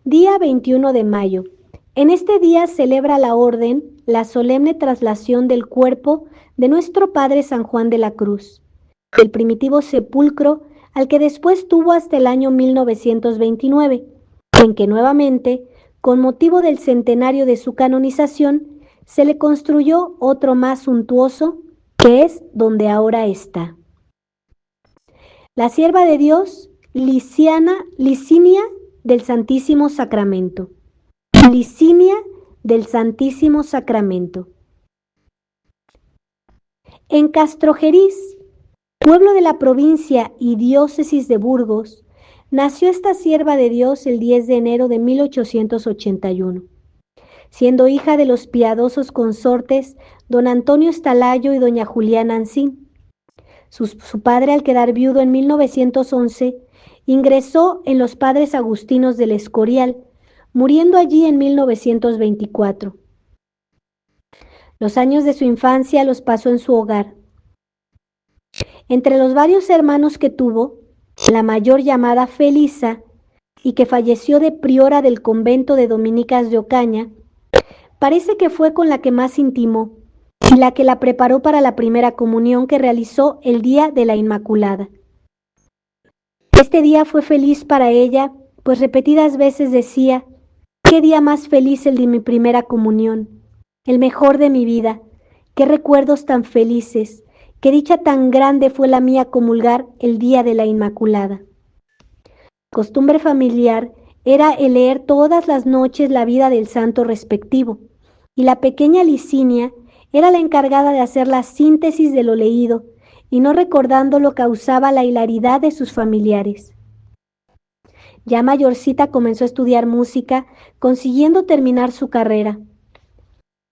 Día 21 de mayo. En este día celebra la Orden la solemne traslación del cuerpo de nuestro Padre San Juan de la Cruz, del primitivo sepulcro al que después tuvo hasta el año 1929, en que nuevamente, con motivo del centenario de su canonización, se le construyó otro más suntuoso, que es donde ahora está. La sierva de Dios, Licinia del Santísimo Sacramento. Licinia del Santísimo Sacramento. En Castrojeriz, pueblo de la provincia y diócesis de Burgos, nació esta sierva de Dios el 10 de enero de 1881, siendo hija de los piadosos consortes don Antonio Estalayo y doña Juliana Ancín. Su padre, al quedar viudo en 1911, ingresó en los Padres Agustinos del Escorial, muriendo allí en 1924. Los años de su infancia los pasó en su hogar. Entre los varios hermanos que tuvo, la mayor, llamada Felisa, y que falleció de priora del convento de dominicas de Ocaña, parece que fue con la que más intimó y la que la preparó para la primera comunión que realizó el día de la Inmaculada. Este día fue feliz para ella, pues repetidas veces decía: «Qué día más feliz el de mi primera comunión, el mejor de mi vida, qué recuerdos tan felices, qué dicha tan grande fue la mía comulgar el día de la Inmaculada». Costumbre familiar era el leer todas las noches la vida del santo respectivo, y la pequeña Licinia era la encargada de hacer la síntesis de lo leído, y no recordándolo causaba la hilaridad de sus familiares. Ya mayorcita comenzó a estudiar música, consiguiendo terminar su carrera.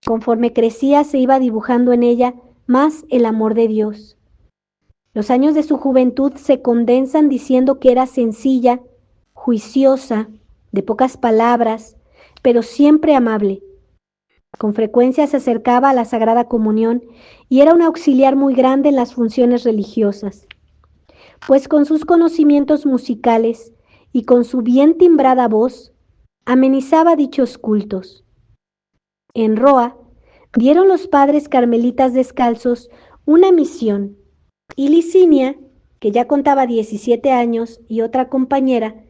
Conforme crecía se iba dibujando en ella más el amor de Dios. Los años de su juventud se condensan diciendo que era sencilla, juiciosa, de pocas palabras, pero siempre amable. Con frecuencia se acercaba a la Sagrada Comunión y era un auxiliar muy grande en las funciones religiosas, pues con sus conocimientos musicales y con su bien timbrada voz amenizaba dichos cultos. En Roa dieron los padres carmelitas descalzos una misión, y Licinia, que ya contaba 17 años, y otra compañera,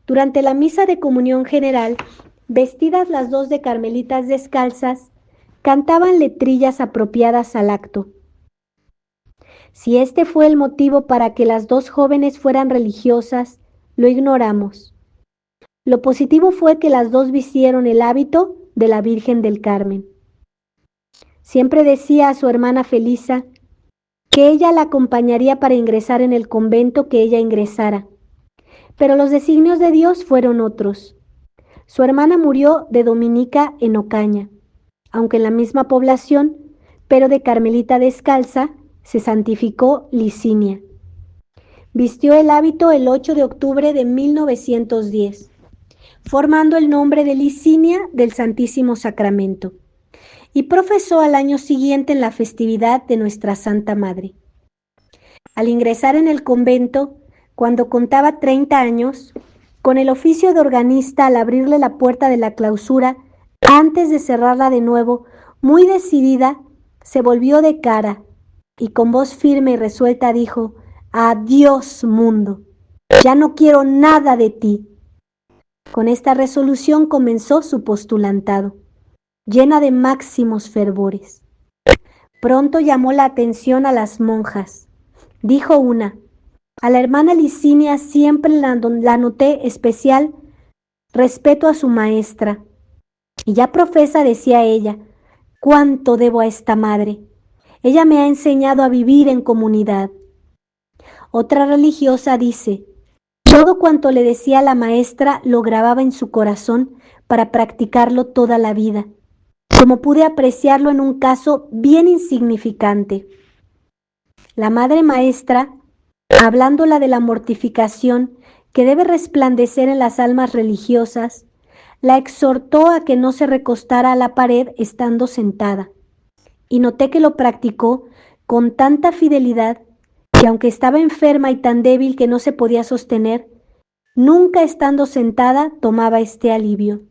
durante la misa de comunión general, vestidas las dos de carmelitas descalzas, cantaban letrillas apropiadas al acto. Si este fue el motivo para que las dos jóvenes fueran religiosas, lo ignoramos. Lo positivo fue que las dos vistieron el hábito de la Virgen del Carmen. Siempre decía a su hermana Felisa que ella la acompañaría para ingresar en el convento que ella ingresara, pero los designios de Dios fueron otros. Su hermana murió de dominica en Ocaña, aunque en la misma población, pero de carmelita descalza, se santificó Licinia. Vistió el hábito el 8 de octubre de 1910, formando el nombre de Licinia del Santísimo Sacramento, y profesó al año siguiente en la festividad de Nuestra Santa Madre. Al ingresar en el convento, cuando contaba 30 años, con el oficio de organista, al abrirle la puerta de la clausura, antes de cerrarla de nuevo, muy decidida, se volvió de cara y con voz firme y resuelta dijo: «Adiós, mundo, ya no quiero nada de ti». Con esta resolución comenzó su postulantado, llena de máximos fervores. Pronto llamó la atención a las monjas. Dijo una: «A la hermana Licinia siempre la noté especial respeto a su maestra. Y ya profesa», decía ella, «cuánto debo a esta madre. Ella me ha enseñado a vivir en comunidad». Otra religiosa dice: «Todo cuanto le decía la maestra lo grababa en su corazón para practicarlo toda la vida, como pude apreciarlo en un caso bien insignificante». La madre maestra, hablándola de la mortificación que debe resplandecer en las almas religiosas, la exhortó a que no se recostara a la pared estando sentada, y noté que lo practicó con tanta fidelidad que, aunque estaba enferma y tan débil que no se podía sostener, Nunca estando sentada tomaba este alivio.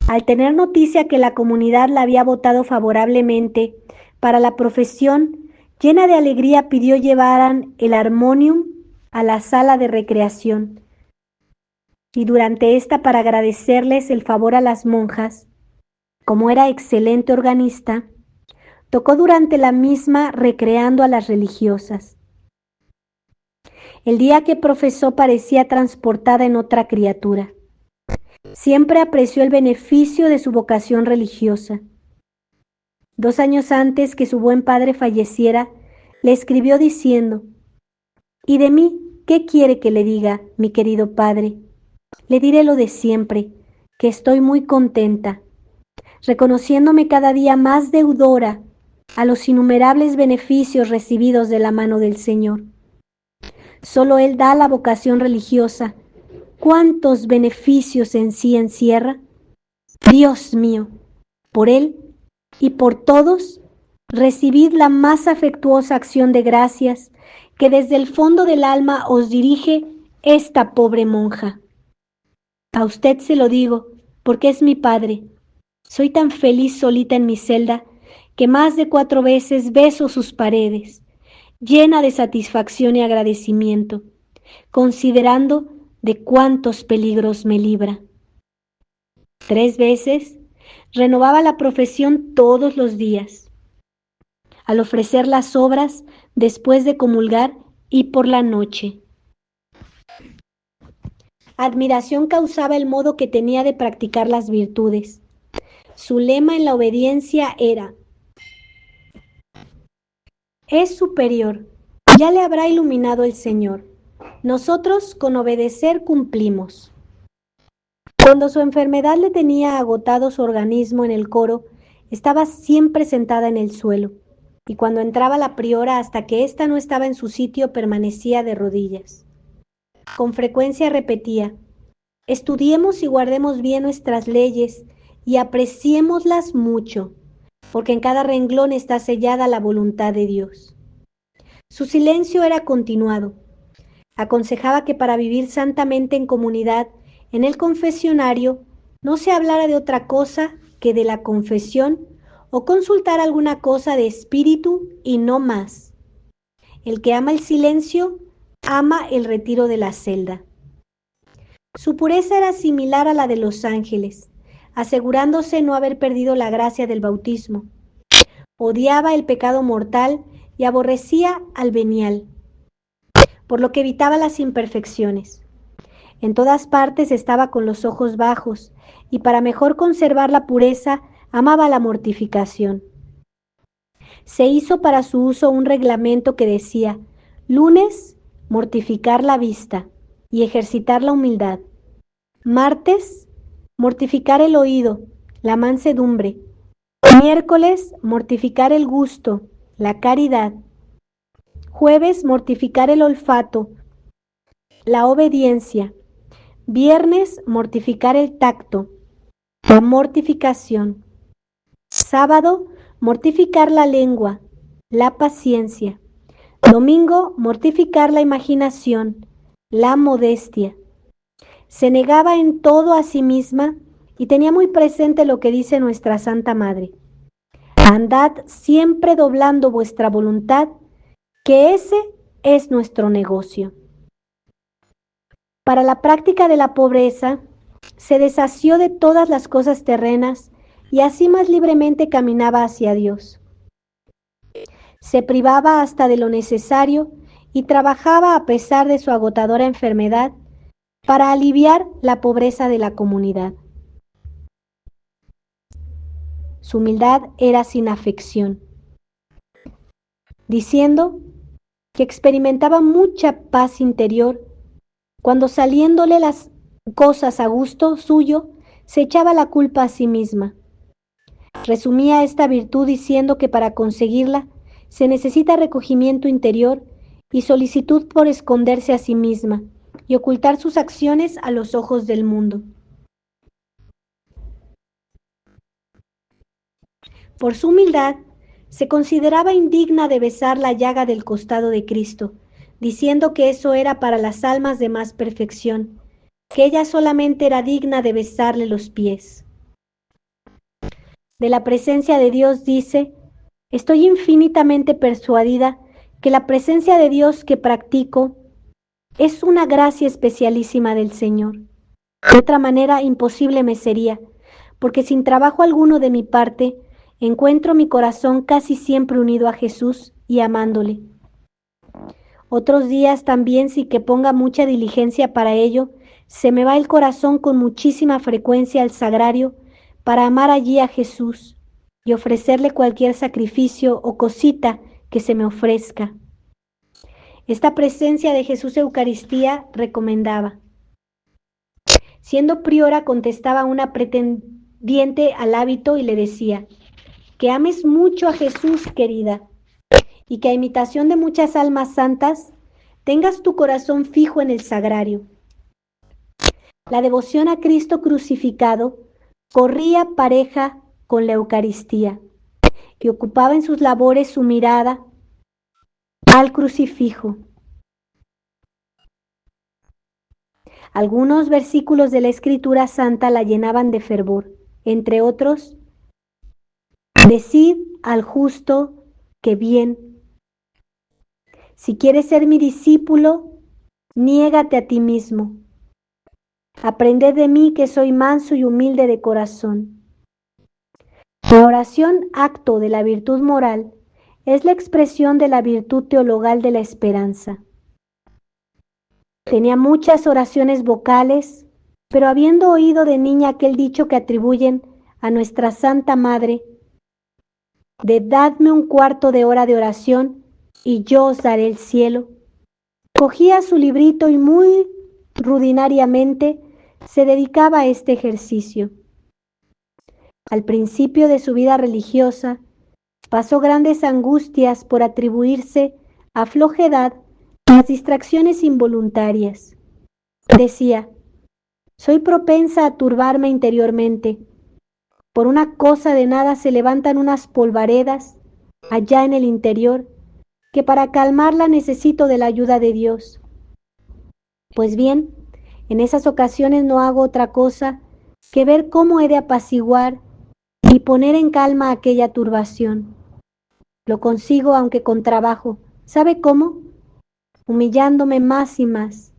Al tener noticia que la comunidad la había votado favorablemente para la profesión, llena de alegría pidió llevaran el armonium a la sala de recreación. Y durante esta, para agradecerles el favor a las monjas, como era excelente organista, tocó durante la misma recreando a las religiosas. El día que profesó parecía transportada en otra criatura. Siempre apreció el beneficio de su vocación religiosa. 2 años antes que su buen padre falleciera, le escribió diciendo: «¿Y de mí qué quiere que le diga, mi querido padre? Le diré lo de siempre, que estoy muy contenta, reconociéndome cada día más deudora a los innumerables beneficios recibidos de la mano del Señor. Solo Él da la vocación religiosa. ¿Cuántos beneficios en sí encierra? Dios mío, por Él y por todos, recibid la más afectuosa acción de gracias que desde el fondo del alma os dirige esta pobre monja. A usted se lo digo, porque es mi padre. Soy tan feliz solita en mi celda que más de 4 veces beso sus paredes, llena de satisfacción y agradecimiento, considerando de cuántos peligros me libra. 3 veces renovaba la profesión todos los días, al ofrecer las obras después de comulgar y por la noche. Admiración causaba el modo que tenía de practicar las virtudes. Su lema en la obediencia era: «Es superior, ya le habrá iluminado el Señor. Nosotros con obedecer cumplimos». Cuando su enfermedad le tenía agotado su organismo en el coro, estaba siempre sentada en el suelo, y cuando entraba la priora, hasta que ésta no estaba en su sitio, permanecía de rodillas. Con frecuencia repetía: «Estudiemos y guardemos bien nuestras leyes y apreciémoslas mucho, porque en cada renglón está sellada la voluntad de Dios». Su silencio era continuado. Aconsejaba que para vivir santamente en comunidad, en el confesionario, no se hablara de otra cosa que de la confesión o consultar alguna cosa de espíritu y no más. El que ama el silencio, ama el retiro de la celda. Su pureza era similar a la de los ángeles, asegurándose no haber perdido la gracia del bautismo. Odiaba el pecado mortal y aborrecía al venial, por lo que evitaba las imperfecciones. En todas partes estaba con los ojos bajos, y para mejor conservar la pureza, amaba la mortificación. Se hizo para su uso un reglamento que decía: lunes, mortificar la vista y ejercitar la humildad; martes, mortificar el oído, la mansedumbre; miércoles, mortificar el gusto, la caridad; jueves, mortificar el olfato, la obediencia; viernes, mortificar el tacto, la mortificación; sábado, mortificar la lengua, la paciencia; domingo, mortificar la imaginación, la modestia. Se negaba en todo a sí misma y tenía muy presente lo que dice nuestra Santa Madre: «Andad siempre doblando vuestra voluntad, que ese es nuestro negocio». Para la práctica de la pobreza, se desasió de todas las cosas terrenas y así más libremente caminaba hacia Dios. Se privaba hasta de lo necesario y trabajaba a pesar de su agotadora enfermedad para aliviar la pobreza de la comunidad. Su humildad era sin afección, diciendo que experimentaba mucha paz interior cuando, saliéndole las cosas a gusto suyo, se echaba la culpa a sí misma. Resumía esta virtud diciendo que para conseguirla se necesita recogimiento interior y solicitud por esconderse a sí misma y ocultar sus acciones a los ojos del mundo. Por su humildad, se consideraba indigna de besar la llaga del costado de Cristo, diciendo que eso era para las almas de más perfección, que ella solamente era digna de besarle los pies. De la presencia de Dios dice: estoy infinitamente persuadida que la presencia de Dios que practico es una gracia especialísima del Señor. De otra manera imposible me sería, porque sin trabajo alguno de mi parte, encuentro mi corazón casi siempre unido a Jesús y amándole. Otros días también, sin que ponga mucha diligencia para ello, se me va el corazón con muchísima frecuencia al sagrario para amar allí a Jesús y ofrecerle cualquier sacrificio o cosita que se me ofrezca. Esta presencia de Jesús Eucaristía recomendaba. Siendo priora, contestaba una pretendiente al hábito y le decía: que ames mucho a Jesús, querida, y que a imitación de muchas almas santas, tengas tu corazón fijo en el sagrario. La devoción a Cristo crucificado corría pareja con la Eucaristía, que ocupaba en sus labores su mirada al crucifijo. Algunos versículos de la Escritura Santa la llenaban de fervor, entre otros: decid al justo que bien. Si quieres ser mi discípulo, niégate a ti mismo. Aprended de mí, que soy manso y humilde de corazón. La oración, acto de la virtud moral, es la expresión de la virtud teologal de la esperanza. Tenía muchas oraciones vocales, pero habiendo oído de niña aquel dicho que atribuyen a nuestra Santa Madre, de dadme un cuarto de hora de oración y yo os daré el cielo, cogía su librito y muy rutinariamente se dedicaba a este ejercicio. Al principio de su vida religiosa, pasó grandes angustias por atribuirse a flojedad las distracciones involuntarias. Decía: soy propensa a turbarme interiormente. Por una cosa de nada se levantan unas polvaredas allá en el interior, que para calmarla necesito de la ayuda de Dios. Pues bien, en esas ocasiones no hago otra cosa que ver cómo he de apaciguar y poner en calma aquella turbación. Lo consigo, aunque con trabajo. ¿Sabe cómo? Humillándome más y más.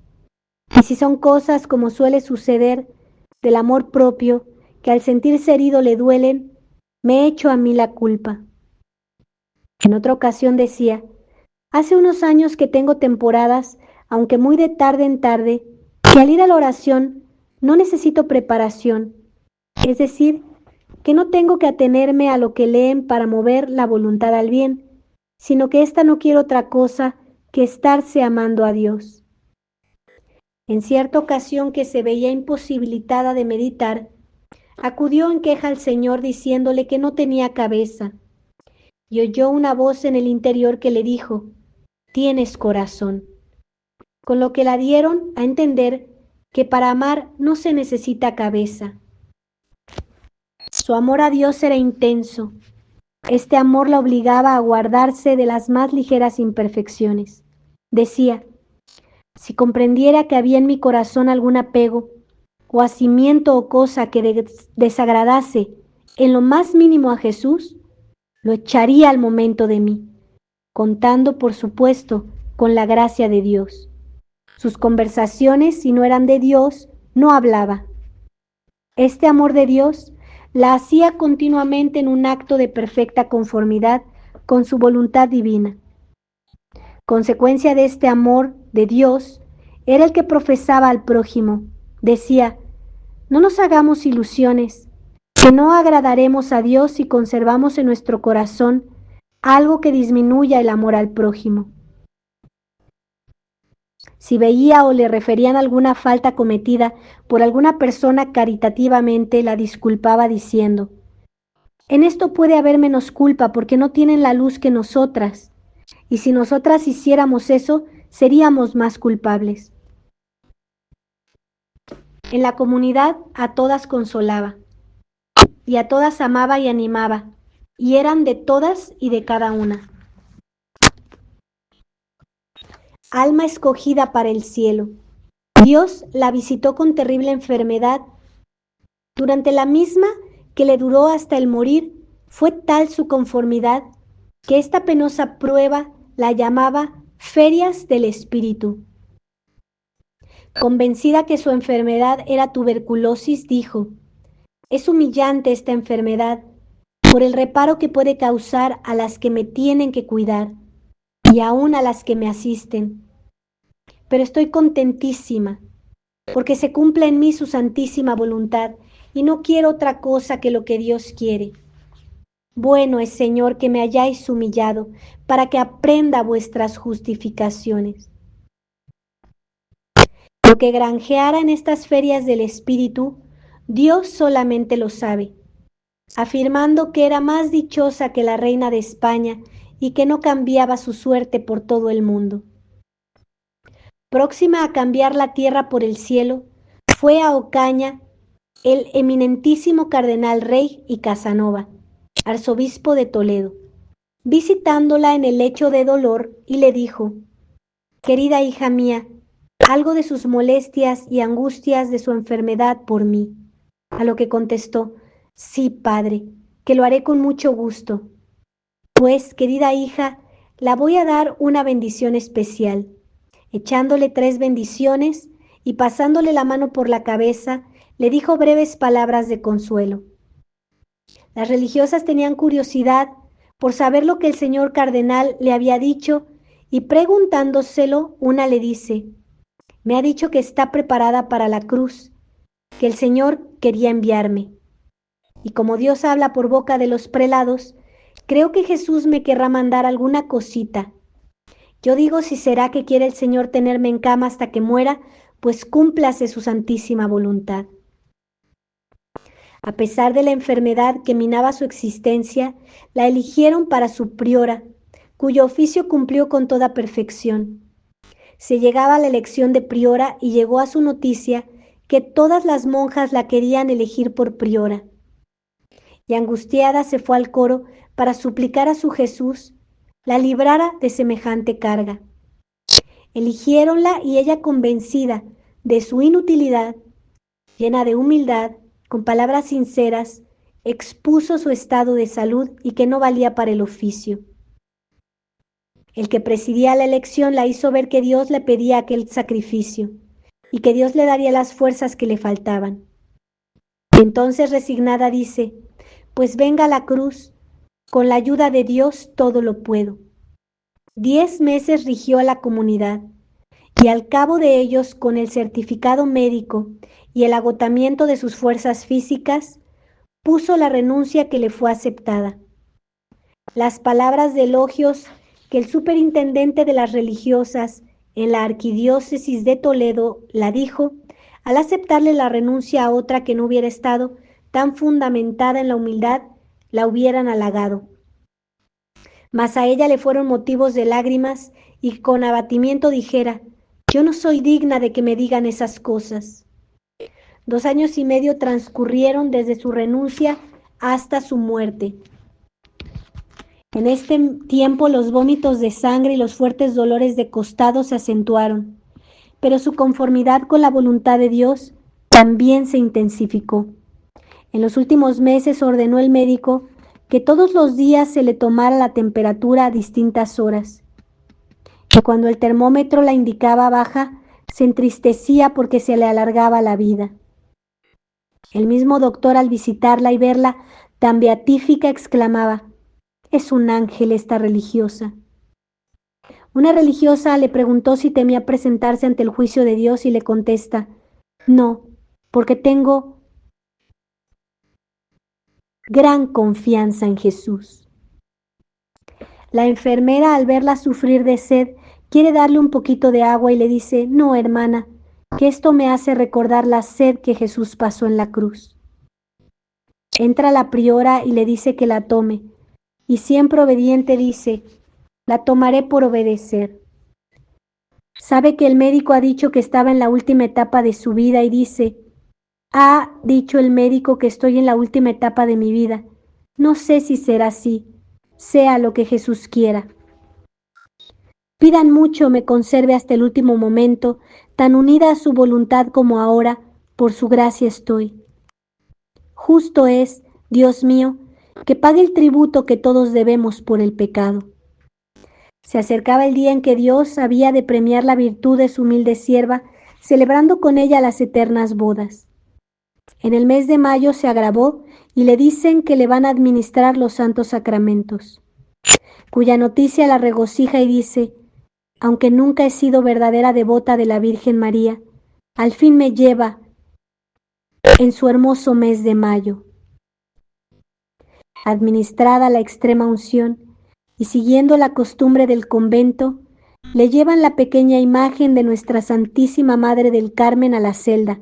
Y si son cosas, como suele suceder, del amor propio, que al sentirse herido le duelen, me echo a mí la culpa. En otra ocasión decía: hace unos años que tengo temporadas, aunque muy de tarde en tarde, que al ir a la oración no necesito preparación, es decir, que no tengo que atenerme a lo que leen para mover la voluntad al bien, sino que ésta no quiere otra cosa que estarse amando a Dios. En cierta ocasión que se veía imposibilitada de meditar, acudió en queja al Señor diciéndole que no tenía cabeza, y oyó una voz en el interior que le dijo: tienes corazón. Con lo que la dieron a entender que para amar no se necesita cabeza. Su amor a Dios era intenso. Este amor la obligaba a guardarse de las más ligeras imperfecciones. Decía: si comprendiera que había en mi corazón algún apego, o hacimiento o cosa que desagradase en lo más mínimo a Jesús, lo echaría al momento de mí, contando, por supuesto, con la gracia de Dios. Sus conversaciones, si no eran de Dios, no hablaba. Este amor de Dios la hacía continuamente en un acto de perfecta conformidad con su voluntad divina. Consecuencia de este amor de Dios era el que profesaba al prójimo. Decía: no nos hagamos ilusiones, que no agradaremos a Dios si conservamos en nuestro corazón algo que disminuya el amor al prójimo. Si veía o le referían alguna falta cometida por alguna persona, caritativamente la disculpaba diciendo: en esto puede haber menos culpa porque no tienen la luz que nosotras, y si nosotras hiciéramos eso, seríamos más culpables. En la comunidad a todas consolaba, y a todas amaba y animaba, y eran de todas y de cada una. alma escogida para el cielo. Dios la visitó con terrible enfermedad. Durante la misma que le duró hasta el morir, fue tal su conformidad que esta penosa prueba la llamaba ferias del espíritu. Convencida que su enfermedad era tuberculosis, dijo: es humillante esta enfermedad por el reparo que puede causar a las que me tienen que cuidar y aún a las que me asisten. Pero estoy contentísima porque se cumpla en mí su santísima voluntad y no quiero otra cosa que lo que Dios quiere. Bueno es, Señor, que me hayáis humillado para que aprenda vuestras justificaciones. Lo que granjeara en estas ferias del Espíritu, Dios solamente lo sabe, afirmando que era más dichosa que la reina de España y que no cambiaba su suerte por todo el mundo. Próxima a cambiar la tierra por el cielo, fue a Ocaña el eminentísimo cardenal Rey y Casanova, arzobispo de Toledo, visitándola en el lecho de dolor, y le dijo: querida hija mía, algo de sus molestias y angustias de su enfermedad por mí. A lo que contestó: sí, padre, que lo haré con mucho gusto. Pues, querida hija, la voy a dar una bendición especial. Echándole 3 bendiciones y pasándole la mano por la cabeza, le dijo breves palabras de consuelo. Las religiosas tenían curiosidad por saber lo que el señor cardenal le había dicho, y preguntándoselo, una le dice: me ha dicho que está preparada para la cruz, que el Señor quería enviarme. Y como Dios habla por boca de los prelados, creo que Jesús me querrá mandar alguna cosita. Yo digo, si será que quiere el Señor tenerme en cama hasta que muera, pues cúmplase su santísima voluntad. A pesar de la enfermedad que minaba su existencia, la eligieron para su priora, cuyo oficio cumplió con toda perfección. Se llegaba a la elección de priora y llegó a su noticia que todas las monjas la querían elegir por priora. Y angustiada se fue al coro para suplicar a su Jesús la librara de semejante carga. Eligiéronla y ella, convencida de su inutilidad, llena de humildad, con palabras sinceras, expuso su estado de salud y que no valía para el oficio. El que presidía la elección la hizo ver que Dios le pedía aquel sacrificio y que Dios le daría las fuerzas que le faltaban. Entonces, resignada, dice: pues venga la cruz, con la ayuda de Dios todo lo puedo. 10 meses rigió a la comunidad, y al cabo de ellos, con el certificado médico y el agotamiento de sus fuerzas físicas, puso la renuncia que le fue aceptada. Las palabras de elogios que el superintendente de las religiosas en la arquidiócesis de Toledo la dijo, al aceptarle la renuncia a otra que no hubiera estado tan fundamentada en la humildad, la hubieran halagado. Mas a ella le fueron motivos de lágrimas, y con abatimiento dijera: yo no soy digna de que me digan esas cosas. 2 años y medio transcurrieron desde su renuncia hasta su muerte. En este tiempo los vómitos de sangre y los fuertes dolores de costado se acentuaron, pero su conformidad con la voluntad de Dios también se intensificó. En los últimos meses ordenó el médico que todos los días se le tomara la temperatura a distintas horas, que cuando el termómetro la indicaba baja, se entristecía porque se le alargaba la vida. El mismo doctor, al visitarla y verla tan beatífica, exclamaba: es un ángel esta religiosa. Una religiosa le preguntó si temía presentarse ante el juicio de Dios y le contesta: no, porque tengo gran confianza en Jesús. La enfermera, al verla sufrir de sed, quiere darle un poquito de agua y le dice: no, hermana, que esto me hace recordar la sed que Jesús pasó en la cruz. Entra la priora y le dice que la tome, y siempre obediente dice: la tomaré por obedecer. Sabe que el médico ha dicho que estaba en la última etapa de su vida y dice: ha dicho el médico que estoy en la última etapa de mi vida. No sé si será así, sea lo que Jesús quiera. Pidan mucho me conserve hasta el último momento, tan unida a su voluntad como ahora, por su gracia estoy. Justo es, Dios mío, que pague el tributo que todos debemos por el pecado. Se acercaba el día en que Dios había de premiar la virtud de su humilde sierva, celebrando con ella las eternas bodas. En el mes de mayo se agravó y le dicen que le van a administrar los santos sacramentos, cuya noticia la regocija y dice: aunque nunca he sido verdadera devota de la Virgen María, al fin me lleva en su hermoso mes de mayo. Administrada la extrema unción y siguiendo la costumbre del convento, le llevan la pequeña imagen de nuestra Santísima Madre del Carmen a la celda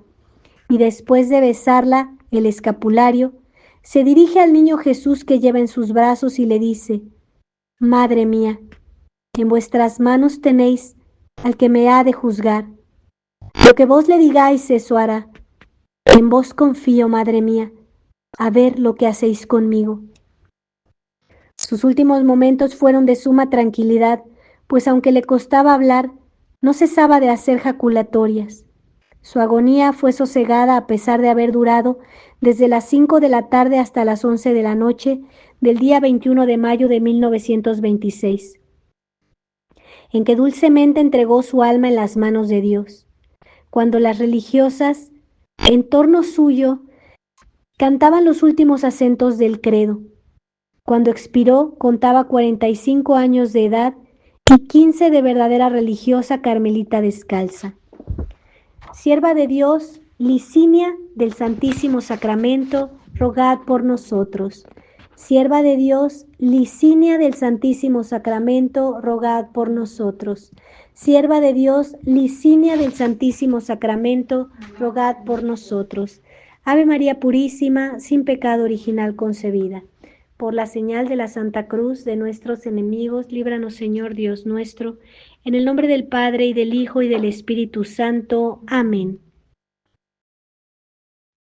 y después de besarla el escapulario, se dirige al niño Jesús que lleva en sus brazos y le dice: Madre mía, en vuestras manos tenéis al que me ha de juzgar. Lo que vos le digáis, eso hará. En vos confío, Madre mía, a ver lo que hacéis conmigo. Sus últimos momentos fueron de suma tranquilidad, pues aunque le costaba hablar, no cesaba de hacer jaculatorias. Su agonía fue sosegada a pesar de haber durado desde las 5 de la tarde hasta las 11 de la noche del día 21 de mayo de 1926, en que dulcemente entregó su alma en las manos de Dios, cuando las religiosas, en torno suyo, cantaban los últimos acentos del credo. Cuando expiró, contaba 45 años de edad y 15 de verdadera religiosa carmelita descalza. Sierva de Dios, Licinia del Santísimo Sacramento, rogad por nosotros. Sierva de Dios, Licinia del Santísimo Sacramento, rogad por nosotros. Sierva de Dios, Licinia del Santísimo Sacramento, rogad por nosotros. Ave María Purísima, sin pecado original concebida. Por la señal de la Santa Cruz de nuestros enemigos, líbranos, Señor Dios nuestro, en el nombre del Padre, y del Hijo, y del Espíritu Santo. Amén.